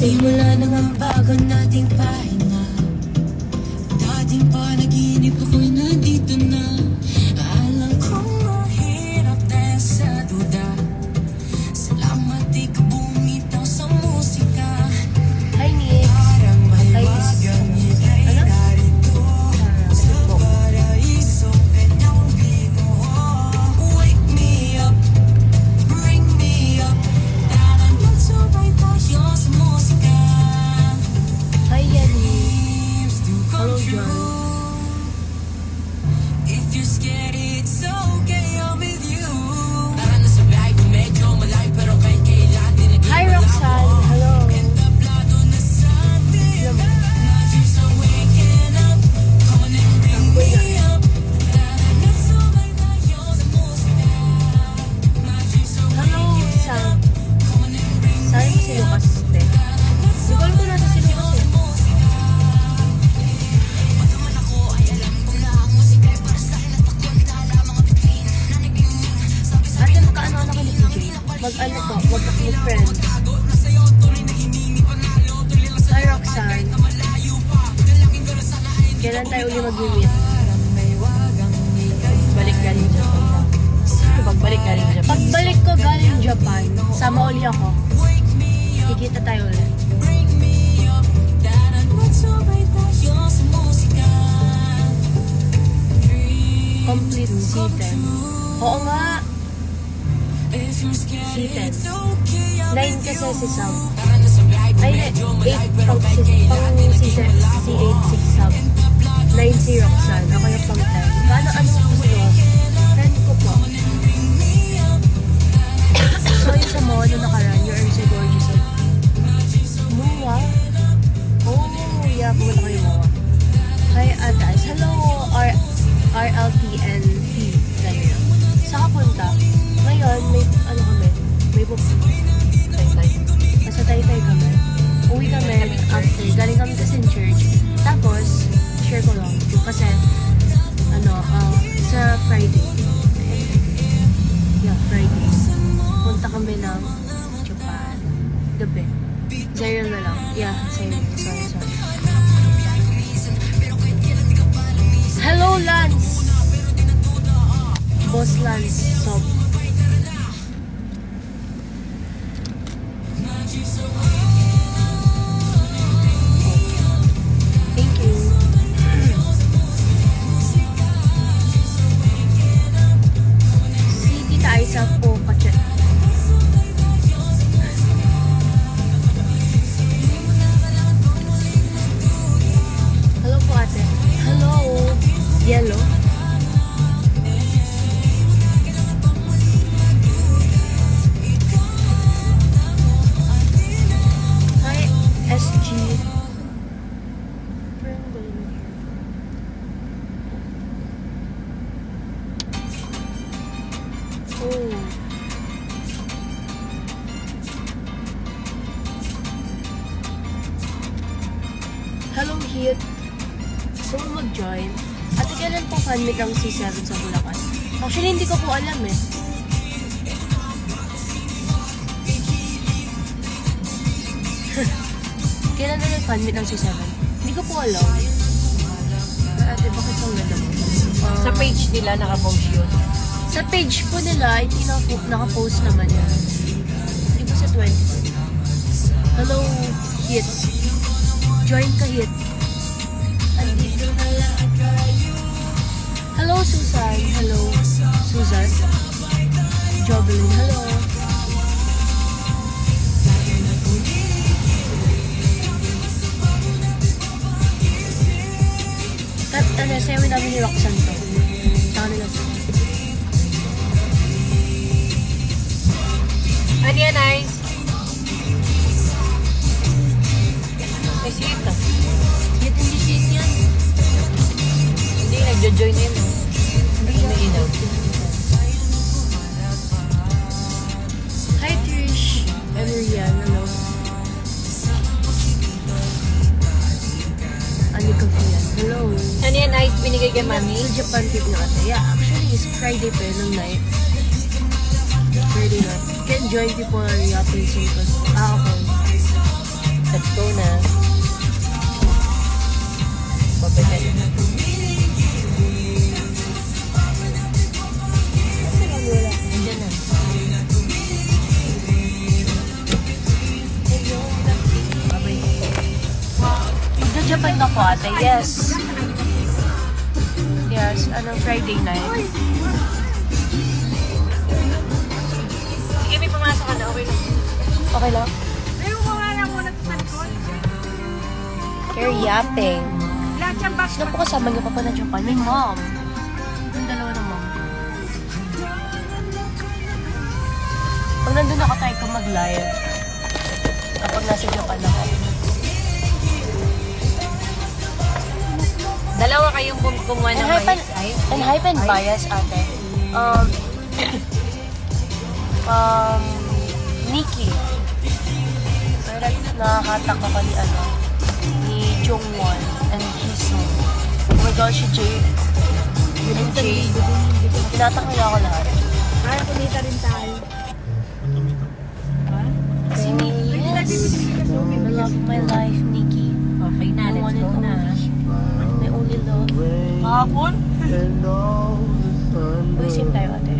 Simula na magbago nating pahinga. Dating panaginip ako'y nandito na. Alam kong mahirap dahil sa duda. Salamat di ka bumitaw sa musika. Hi, Nick. Parang may wagang ika'y narito sa paraiso kanyang binuo. Wake me up, bring me up. Tara magsubay tayo sa musika. Hi, Yanni. Hello, John. If you're scared, it's okay, I'm with you. Tara na sa biyahe kung medyo malayo pero kahit kailan din naging Hi, Roxanne. Hello. tablado na sa atin. My dreams are waking up. Come on and bring me up. Tara magsubay tayo sa musika. My dreams are Hello, waking Sam. up. Come on and bring me Saan mo si Lucas, te? Hindi ko alam kung nasa si Lucas, eh. Ate, magkaano-ano ka ni PJ? Mag-ano to? Mag-friend. Hi, Roxanne. Kailan tayo uli mag-meet? Balik galing Japan. Pagbalik galing Japan. Pagbalik ko galing Japan, sama uli ako. Kikita tayo ulit. Complete C10. Oo nga. C10. 9 kasi si Sam. Ay, 8 pang C8 si Sam. 9 si Roxanne. Ako yung pang 10. Paano ano gusto mo? 10 ko po. So yung sa mo, ano nakaraan? You are so gorgeous. Muwa? Oh, yeah. Pumunta kayo Muwa. Hi, Atas. Hello, RLTNP. Ganyan. Saan ka punta? Ngayon, may, ano kami? May Tay-tay. nasa Taytay kami. Uwi kami after. Galing kami kasi in church. Tapos, share ko lang. Kasi, ano, sa Friday. Yeah, Friday. Punta kami ng Japan. Gabi. Zero na lang. Yeah, sorry. Hello, Lance! Boss Lance. So, thank you. Si Tita Isa po ka-check. Hello po, ate. Hello. Yellow. Hi, SG. Parang gulo na here. Oh. Hello, Hit. Gusto mo mag-join? Ate, kailan po fan-meet ang C7 sa Bulacan? Actually, hindi ko po alam eh. Kailan na yung fan-meet ang C7? Hindi ko po alam. Ate, bakit ang ganda mo? Sa page nila naka-post yun. Sa page po nila, hindi naka-post naman yan. Hindi po sa 20. Hello, Hit. Join ka, Hit. Andito na lang tayo. Hello, Susan. Hello, Susan. Jovelyn, hello. Sayaw namin ni Roxanne to. Sa kanila sa. Ano yan, nice? May seat ah. Hindi seat yan. Hindi, nagjo-join yun. Hindi May ilaw. Hi, Trish. And Rian, hello. Ani Kafian, hello. Ano yan, nice? Binigay kay mami? Sa Japan trip na ata. Yeah, actually, it's Friday pa yun ng night. Friday night. Can join people are yapping so okay. Let's go na. Babay na. Nandiyan na. Babay. Nagja-Japan ka po ate, yes. Yes, Friday night. Sige, may pumasok ka na. Okay lang. Okay lang? May umuha lang muna sa likod. Care yapping. Lahat yung bus Sino po kasama niyo pa na Japan? May mom. Yung dalawa na mom. Pag nandun ako tayo kung mag-live. Kapag nasa Japan ako. Dalawa kayong kumuha ng mais. Ay, And hype and bias ate. Nikki. Parang nakahatak ako ni Jongwon and Jisoo. Oh my gosh, si Jade. Yun yung Jade. Tinatak niya ako lahat. Kaya kumita rin tayo. Si Nikki, yes. The love of my life, Nikki. okay na. The Let's one go and na. only. My only love. Kahapon? Uy, same tayo ate.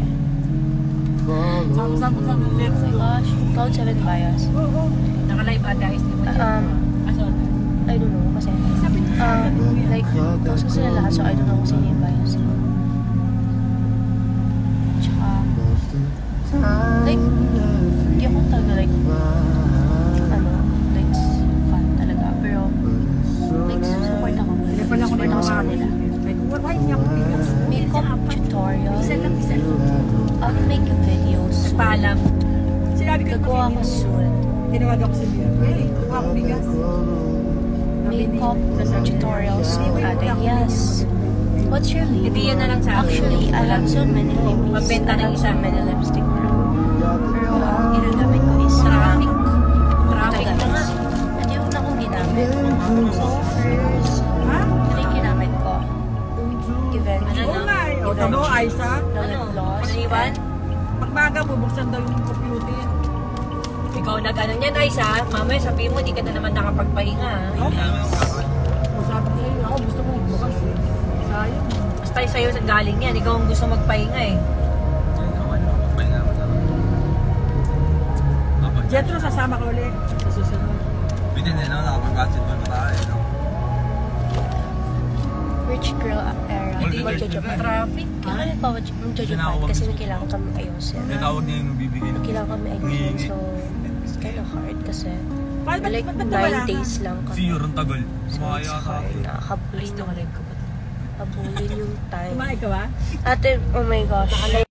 Sama-sama sa Oh lips. my gosh, Cloud 7 bias. Naka-live ba guys? Di ba? I don't know kasi like close ko sila lahat so I don't know kung sino yung bias ko. Tsaka like di ako talaga like like fan talaga pero like support ako. Support ako sa kanila. Why niya ako bigas? Makeup tutorial. Isa lang. I'll make videos soon. Paalam. Sinabi ko Gagawa ako soon. Tinawagan ko si Bia. Really? Kuha ako bigas. Makeup tutorials ate. Yes. What's your name? Hindi yan na lang sa akin. Actually, I have so many lipsticks. Magbenta I ng have isa. so many lipstick now. Pero ang ginagamit ko is Traffic. Traffic na nga. At yung na kong ginamit. So first, Ha? ito yung ginamit ko. Eventually. Oo nga eh. O, tamo, Aisa. The lip Ano? gloss. Naiwan? Pagbaga, bubuksan daw yung computer. Ikaw nag-ano niyan, Aisa. Mamaya sabihin mo, di ka na naman nakapagpahinga. O, sabi ko sa'yo, ako gusto mo bukas eh. Sayang. Basta sa'yo sa galing yan. Ikaw ang gusto magpahinga eh. Jetro, sasama ka ulit. Sa susunod. Bitin din ako, nakapag-gadget pa tayo. No? Rich girl era. All the Magja-Japan. Traffic. Kaya pa magja-Japan kasi may kailangan kami ayusin. Yung tawag niya yung bibigay ng Kailangan kami ayusin. So, it's kind of hard kasi Paano like ba't 9 days lang kami. Sir, ang tagal. So, Kumaya it's ka. hard. Nakakabulin Gusto yung, ko live ko ba? habulin yung time. Kumain ka ba? Ate, oh my gosh. Oh my gosh.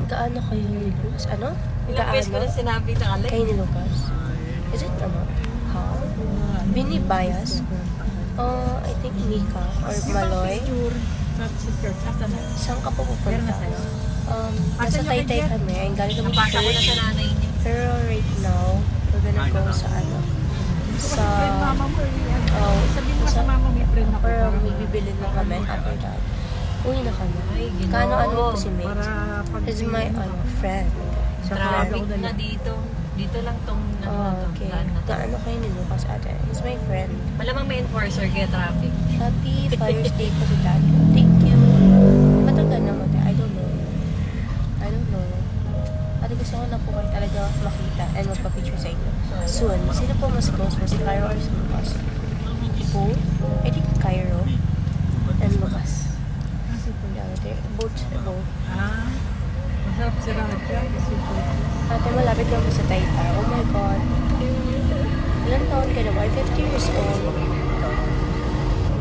Gaano kayo ni Lucas? Ano? Ilang beses ko na sinabi na Kayo alay. ni Lucas? Is it how? Bini bias? I think Mika or Maloy. Sa church. Asan na? Saan ka po Meron pupunta? na sa'yo? Nasa Asan yung Taytay kanya? kami. Ang galing kami Napasa ko na sa church. nanay niya. Pero right now, we're gonna go sa sa Friend mama mo eh. oh, Sabihin mo sa mama may friend ako. or may bibili na kami after that. Uwi na kami. Ay, ginoo. Kano po si Mitch? Para pag... He's my friend. Sa Traffic Florida na dito. Dito lang tong Oh, okay. daan na to. Gaano kayo ni Lucas ate? He's my friend. Malamang may enforcer kaya traffic. Happy Father's Day po si Dad. Thank you. Matagal na ate. I don't know. Ate gusto ko na po kayo talaga makita and magpa-picture sa inyo. Soon. Sino po mas close mo? Si Cairo or si Lucas? Both? I think Cairo and Lucas. Both. Ah, masarap si Raja. Ate, malapit kami sa Taytay. Oh my God. Ilan taon ka na ba? 50 years old.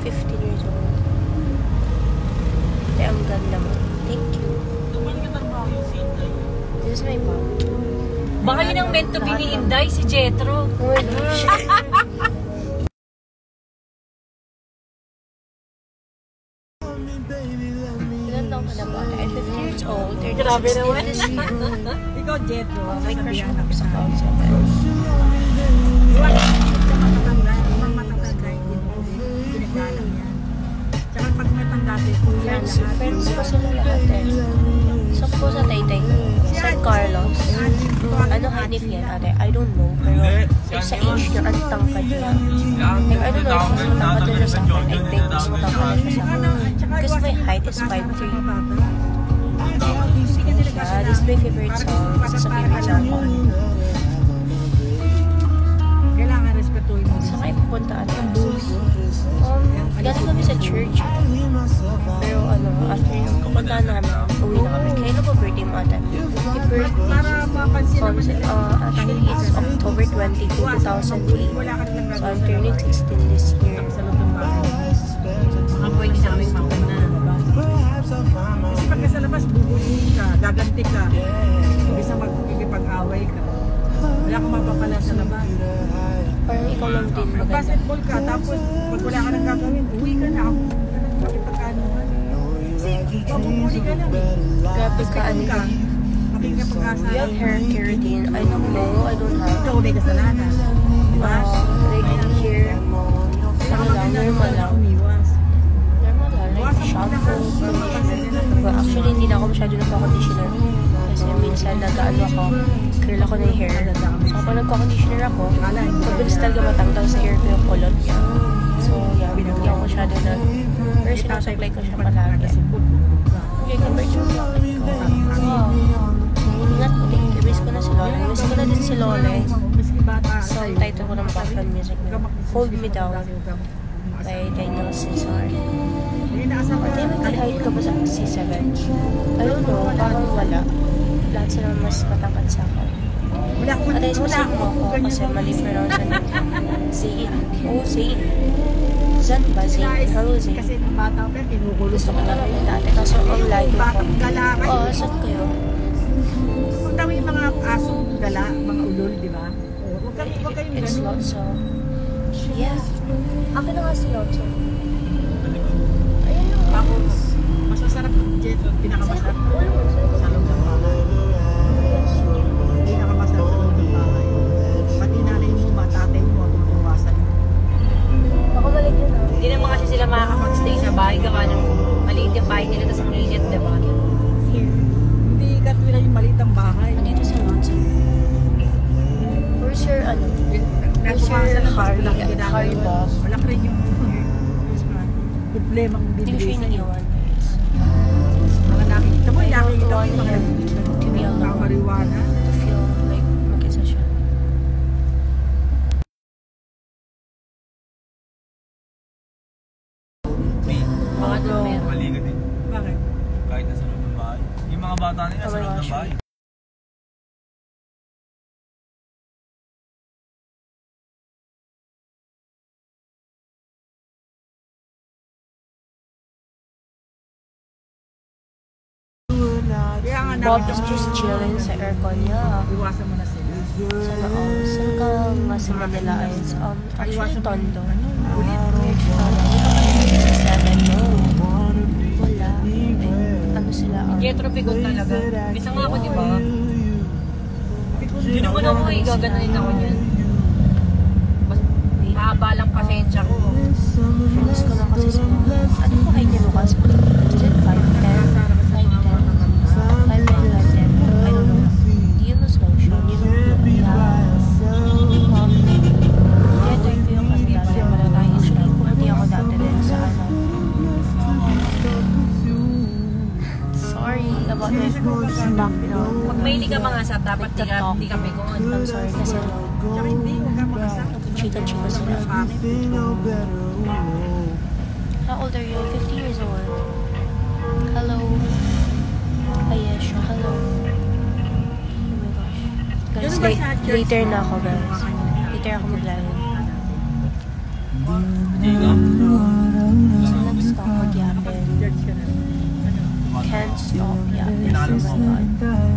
15 years old. Ate, ang ganda mo. Thank you. This is my mom. Baka yun ang meant to be ni Inday, si Jetro. Oh my gosh. Ilan taon ka na ba? I'm 50 years old. 36 Grabe naman. this year. Ikaw, Jetro. My crush sasabihan ko na sa kita. Cloud 7. Iwan, sa matatanda, ibang matatanda, hindi mo ginagalang yan. Tsaka pag matanda si Kuya, skinny yan, ate. I don't know. Pero like, sa age niya, ang tangkad niya. Like, I don't know if mas matangkad na siya sa akin. I think mas matangkad na siya sa akin. Because my height is 5'3". Yeah, this is my favorite song. This is a favorite song ko. Kailangan respetuhin mo. Saan kayo pupunta, ate? Galing kami sa church. Pero ano, after yung kapuntaan namin, uwi na kami. Kailan po birthday mo, ate? Yung birthday. Para mapansin naman nila. Actually, it's October 22, 2003. Wala ka nilang So, I'm turning 16 this year. sa loob ng bahay. Baka pwede sa aming makan na. Kasi pagka sa labas, bubulin ka, gaganti ka. Bisa magkikipag-away ka. Wala kang mapapala sa labas. Parang ikaw lang din maganda. Mag-basketball ka, tapos pag wala ka nang gagawin, uwi ka na. Makipagkaanuhan. Kasi mabubuli ka lang eh. Grabe ka, ano ka. ka. Makikipag-asa. You have hair keratin. I don't know. I don't have. Ikaw may kasalanan. Diba? Like, here, ano lang, normal lang. Umiwas. Normal lang, like shampoo, conditioner. Well, actually, hindi na ako masyado nagpa-conditioner. Kasi minsan nag-ano ako, curl ako ng hair. So, kapag nagpa-conditioner ako, mabilis talaga matanggal sa hair ko yung kulot niya. So, yeah, hindi ako masyado na, pero sinusupply ko siya palagi. Okay, compared to yung ko. Wow. Ingat mo, thank you. Miss ko na si Lola. Miss ko na din si Lola. So, ang title ko ng background music na Hold Me Down by Daniel Caesar. Pati may height ka ba sa C7? I don't know, parang wala. Lahat sila mas matangkad sa akin. At ay specific mo ako kasi mali pronounce niya. Zayn. Oh, Zayn. Zan ba? Zayn. Hello, Zayn. Kasi nung bata ko, kinukulo Gusto ko sa talaga dati kaso ang layo ko. Gala Oo, saan kayo? Kung daw yung mga asong gala, mga ulol, di ba? Huwag kayong It's ganun. Lotso. Yeah. Akin na nga si Lotso. Tapos, mas masarap yung jet, pinakamasarap sa loob ng bahay. Pinakamasarap sa loob ng bahay. Pati nanay mo, matatay mo, tutuwasan mo. Ako balik yun ah. Hindi naman kasi sila makakapag-stay sa bahay. Gawa ng maliit yung bahay nila, tapos ang init, diba? Here. Hindi katwila yung maliit ang bahay. Nandito sa Lotso. Where's your ano? Where's your Harry Bob? Wala ka rin yung This man. problemang Hindi ko siya bibigay sa'yo. iniiwan guys. Mga nakikita mo, I don't nakikita mo want yung mga him to be alone. kamariwana. To feel like mag-isa siya. Me, Mga numero. mali ka din. Bakit? Kahit nasa loob ng bahay. Yung mga bata nila nasa loob ng bahay. Kaya nga Bob nakita is mo, just chilling sa aircon niya. iwasan mo na sila. Sana saan ka nga sa Manila is actually Tondo. Ulit. Sa 7, no. Wala. Ano sila? Jetro Pigon talaga. Bisa nga ako, diba? Hindi naman ako eh, gaganayin ako niyan. Mahaba lang pasensya ko. Friends ko lang kasi sila. Ano po height niya Lucas? Is it 5'10"? 5'10"? 5'10", 5'10". I don't know. Do you know slow show? You know? Yeah. Kaya tayo ko yung kasi dati. Actually, pumunti ako dati din sa ano. Sorry about my background. Pag may hindi ka mga sap, dapat di ka Pigon. I'm sorry kasi Tsaka hindi, huwag ka makasama. chika-chika sila. How old are you? 50 years old. Hello. Ayesha, hello. Oh my gosh. Guys, later na ako guys. Later ako mag-live. Hindi ka? So, nag-stop mag-yapin. Judge ka na. Can't stop yapping. Oh my god.